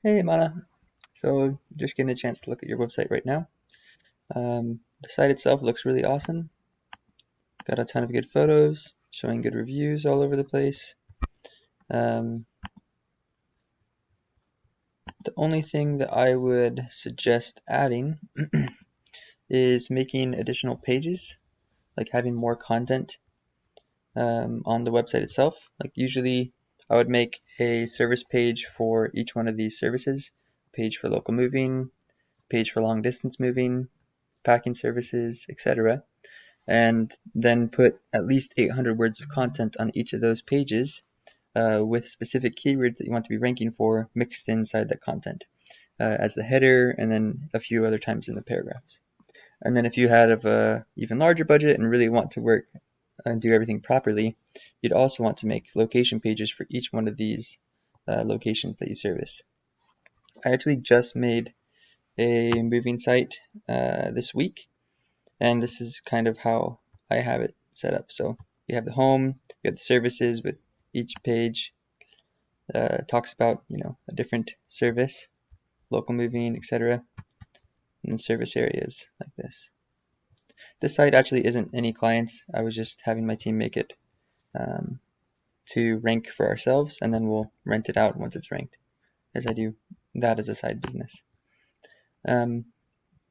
Hey Mana, so just getting a chance to look at your website right now. The site itself looks really awesome. Got a ton of good photos, showing good reviews all over the place. The only thing that I would suggest adding is making additional pages, like having more content on the website itself. Like usually I would make a service page for each one of these services, page for local moving, page for long distance moving, packing services, etc. And then put at least 800 words of content on each of those pages with specific keywords that you want to be ranking for mixed inside that content as the header and then a few other times in the paragraphs. And then if you had a even larger budget and really want to work and do everything properly, you'd also want to make location pages for each one of these locations that you service. I actually just made a moving site this week, and this is kind of how I have it set up. So we have the home, we have the services with each page talks about a different service, local moving, etc., and then service areas like this. This site actually isn't any clients. I was just having my team make it to rank for ourselves, and then we'll rent it out once it's ranked, as I do that as a side business. But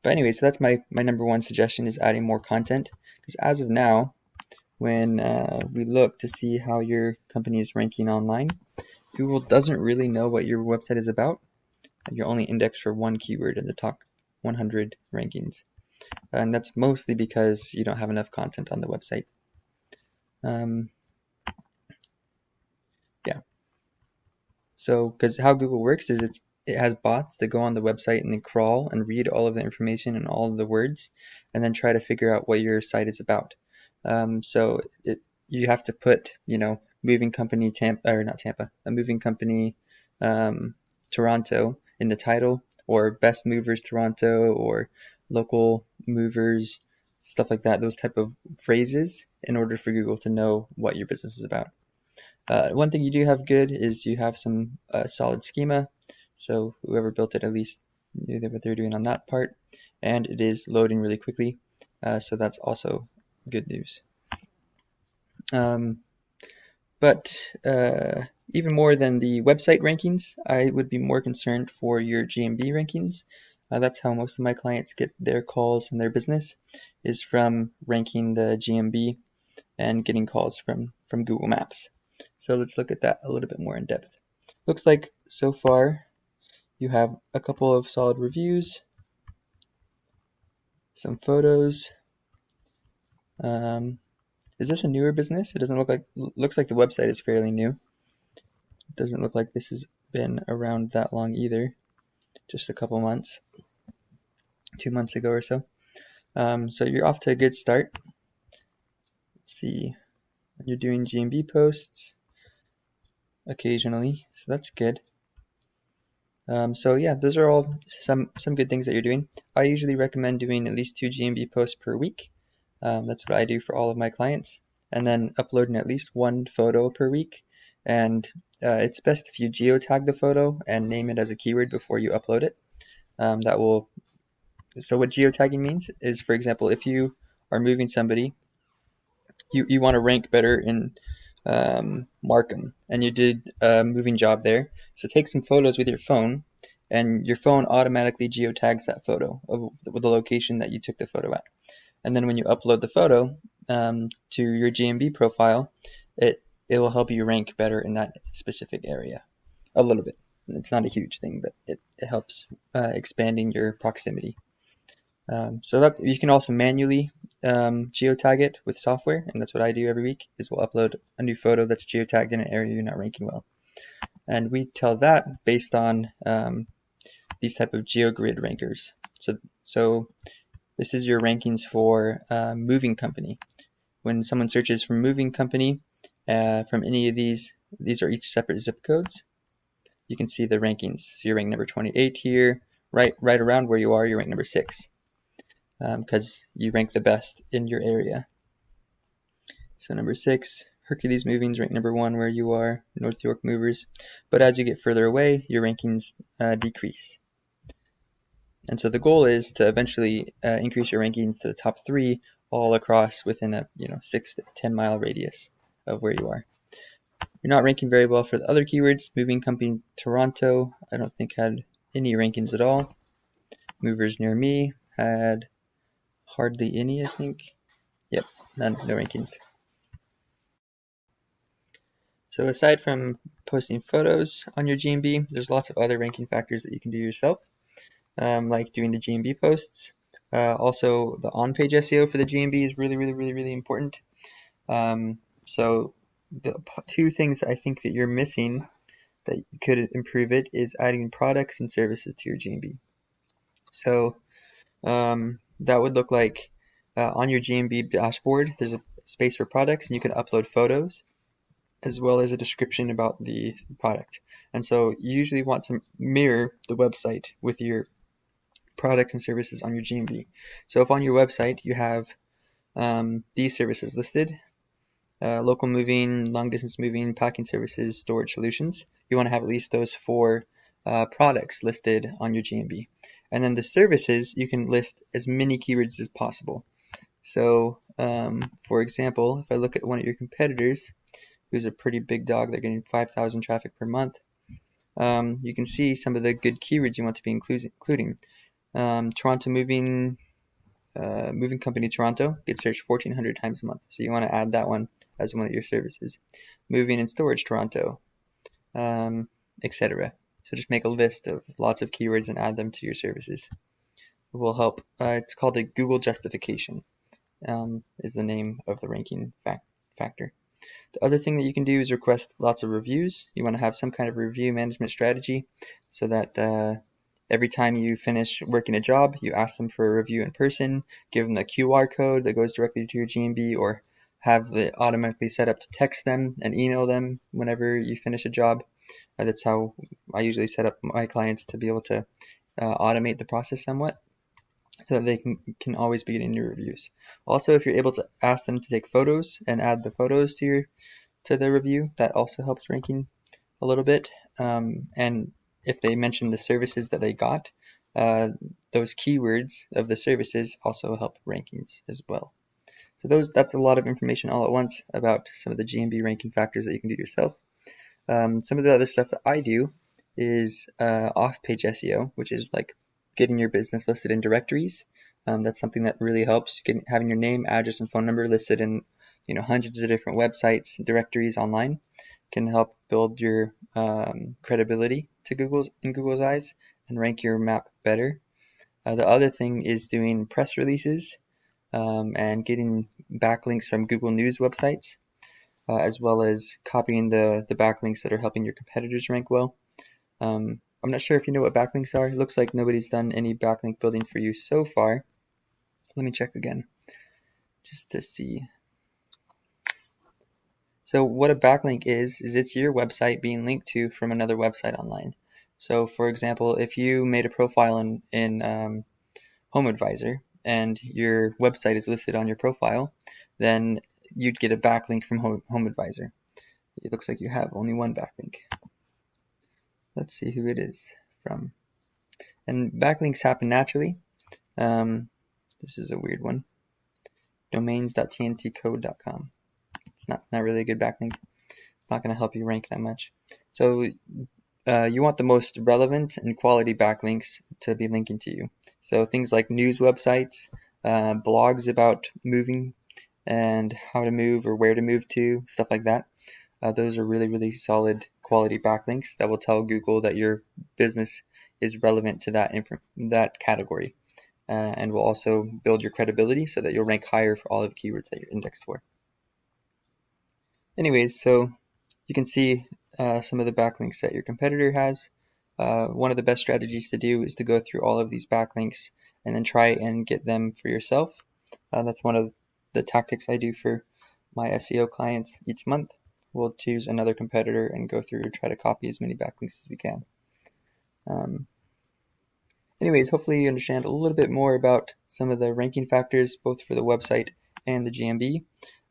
anyway, so that's my number one suggestion, is adding more content, because as of now, when we look to see how your company is ranking online, Google doesn't really know what your website is about. You're only indexed for one keyword in the top 100 rankings. And that's mostly because you don't have enough content on the website. Yeah. So, because how Google works is it has bots that go on the website and they crawl and read all of the information and all of the words, and then try to figure out what your site is about. So you have to put, moving company a moving company Toronto in the title, or best movers Toronto, or local movers, stuff like that, those type of phrases, in order for Google to know what your business is about. One thing you do have good is you have some solid schema, so whoever built it at least knew what they were doing on that part, and it is loading really quickly, so that's also good news. But even more than the website rankings, I would be more concerned for your GMB rankings. That's how most of my clients get their calls in their business, is from ranking the GMB and getting calls from Google Maps. So let's look at that a little bit more in depth. Looks like so far you have a couple of solid reviews, some photos. Is this a newer business? It doesn't looks like the website is fairly new. It doesn't look like this has been around that long either, just a couple months, 2 months ago or so. So you're off to a good start. Let's see, you're doing GMB posts occasionally, so that's good. So yeah, those are all some good things that you're doing. I usually recommend doing at least 2 GMB posts per week. That's what I do for all of my clients, and then uploading at least 1 photo per week. And it's best if you geo tag the photo and name it as a keyword before you upload it. So what geo tagging means is, for example, if you are moving somebody, you want to rank better in Markham, and you did a moving job there. So take some photos with your phone, and your phone automatically geotags that photo of the location that you took the photo at. And then when you upload the photo to your GMB profile, it will help you rank better in that specific area a little bit. It's not a huge thing, but it helps expanding your proximity. So that you can also manually geotag it with software, and that's what I do every week, is we'll upload a new photo that's geotagged in an area you're not ranking well. And we tell that based on these type of GeoGrid rankers. So this is your rankings for moving company. When someone searches for moving company from any of these are each separate zip codes. You can see the rankings. So you're ranked number 28 here, right around where you are. You're ranked number 6. Because you rank the best in your area. So number 6 Hercules Moving's rank #1 where you are, North York Movers, but as you get further away, your rankings decrease. And so the goal is to eventually increase your rankings to the top 3 all across within a 6 to 10 mile radius of where you are. You're not ranking very well for the other keywords. Moving company Toronto, I don't think had any rankings at all. Movers near me had hardly any, I think. Yep, none, no rankings. So aside from posting photos on your GMB, there's lots of other ranking factors that you can do yourself, like doing the GMB posts. Also, the on-page SEO for the GMB is really important. So the 2 things I think that you're missing that could improve it is adding products and services to your GMB. So that would look like on your GMB dashboard, there's a space for products, and you can upload photos as well as a description about the product. And so you usually want to mirror the website with your products and services on your GMB. So if on your website you have these services listed, local moving, long distance moving, packing services, storage solutions, you want to have at least those 4 products listed on your GMB. And then the services, you can list as many keywords as possible. So for example, if I look at one of your competitors, who's a pretty big dog, they're getting 5,000 traffic per month, you can see some of the good keywords you want to be including. Toronto Moving Company Toronto gets searched 1,400 times a month, so you want to add that one as one of your services. Moving and Storage Toronto, etc. So just make a list of lots of keywords and add them to your services. It will help. It's called a Google justification, is the name of the ranking factor. The other thing that you can do is request lots of reviews. You want to have some kind of review management strategy so that every time you finish working a job, you ask them for a review in person, give them a QR code that goes directly to your GMB, or have it automatically set up to text them and email them whenever you finish a job. That's how I usually set up my clients to be able to automate the process somewhat, so that they can always be getting new reviews. Also, if you're able to ask them to take photos and add the photos to the review, that also helps ranking a little bit. And if they mention the services that they got, those keywords of the services also help rankings as well. So that's a lot of information all at once about some of the GMB ranking factors that you can do yourself. Some of the other stuff that I do is off-page SEO, which is like getting your business listed in directories. That's something that really helps. Having your name, address, and phone number listed in hundreds of different websites, directories online can help build your credibility in Google's eyes and rank your map better. The other thing is doing press releases and getting backlinks from Google News websites, as well as copying the backlinks that are helping your competitors rank well. I'm not sure if you know what backlinks are. It looks like nobody's done any backlink building for you so far. Let me check again just to see. So what a backlink is it's your website being linked to from another website online. So for example, if you made a profile in Home Advisor and your website is listed on your profile, then you'd get a backlink from Home Advisor. It looks like you have only one backlink. Let's see who it is from. And backlinks happen naturally. This is a weird one. Domains.tntcode.com. It's not really a good backlink. Not going to help you rank that much. So you want the most relevant and quality backlinks to be linking to you. So things like news websites, blogs about moving and how to move or where to move to, stuff like that. Those are really solid quality backlinks that will tell Google that your business is relevant to that category, and will also build your credibility so that you'll rank higher for all of the keywords that you're indexed for. Anyways, so you can see some of the backlinks that your competitor has. One of the best strategies to do is to go through all of these backlinks and then try and get them for yourself. That's one of the tactics I do for my SEO clients each month. We'll choose another competitor and go through and try to copy as many backlinks as we can. Anyways, hopefully you understand a little bit more about some of the ranking factors, both for the website and the GMB.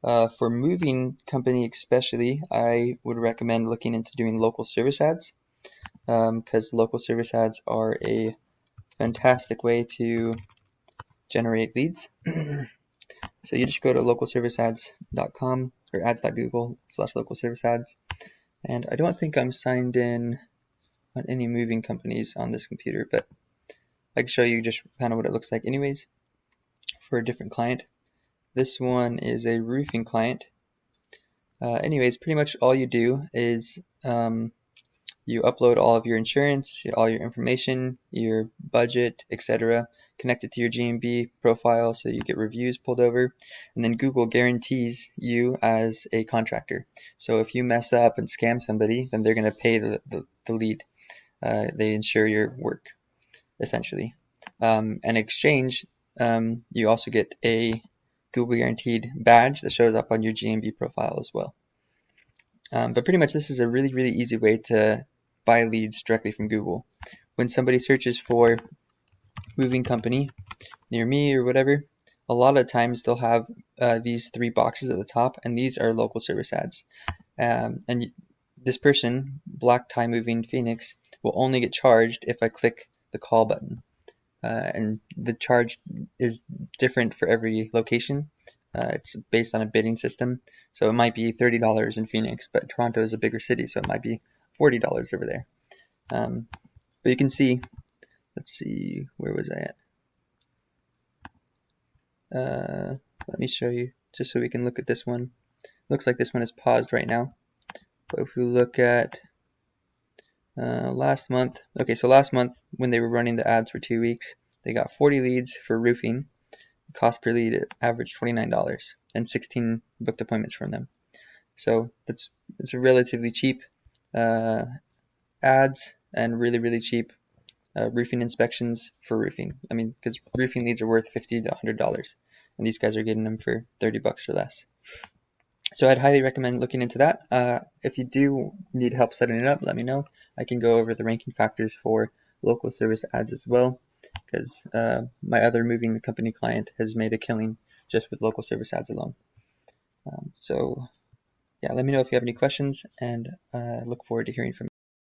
For moving company especially, I would recommend looking into doing local service ads, because local service ads are a fantastic way to generate leads. So you just go to localserviceads.com or ads.google/localserviceads. And I don't think I'm signed in on any moving companies on this computer, but I can show you just kind of what it looks like anyways for a different client. This one is a roofing client. Anyways, pretty much all you do is you upload all of your insurance, all your information, your budget, etc., connect it to your GMB profile so you get reviews pulled over, and then Google guarantees you as a contractor. So if you mess up and scam somebody, then they're going to pay the lead. They insure your work, essentially. In exchange, you also get a Google guaranteed badge that shows up on your GMB profile as well. But pretty much this is a really, really easy way to buy leads directly from Google. When somebody searches for moving company near me or whatever, a lot of times they'll have these 3 boxes at the top, and these are local service ads. And this person, Black Tie Moving Phoenix, will only get charged if I click the call button. And the charge is different for every location. It's based on a bidding system, so it might be $30 in Phoenix, but Toronto is a bigger city, so it might be $40 over there. But you can see, let's see, where was I at? Let me show you, just so we can look at this one. Looks like this one is paused right now, but if we look at last month, okay, so last month when they were running the ads for 2 weeks, they got 40 leads for roofing. Cost per lead averaged $29 and 16 booked appointments from them. So it's relatively cheap ads and really, really cheap roofing inspections for roofing. I mean, because roofing leads are worth $50 to $100, and these guys are getting them for $30 or less. So I'd highly recommend looking into that. If you do need help setting it up, let me know. I can go over the ranking factors for local service ads as well, because my other moving company client has made a killing just with local service ads alone. So yeah, let me know if you have any questions, and look forward to hearing from you.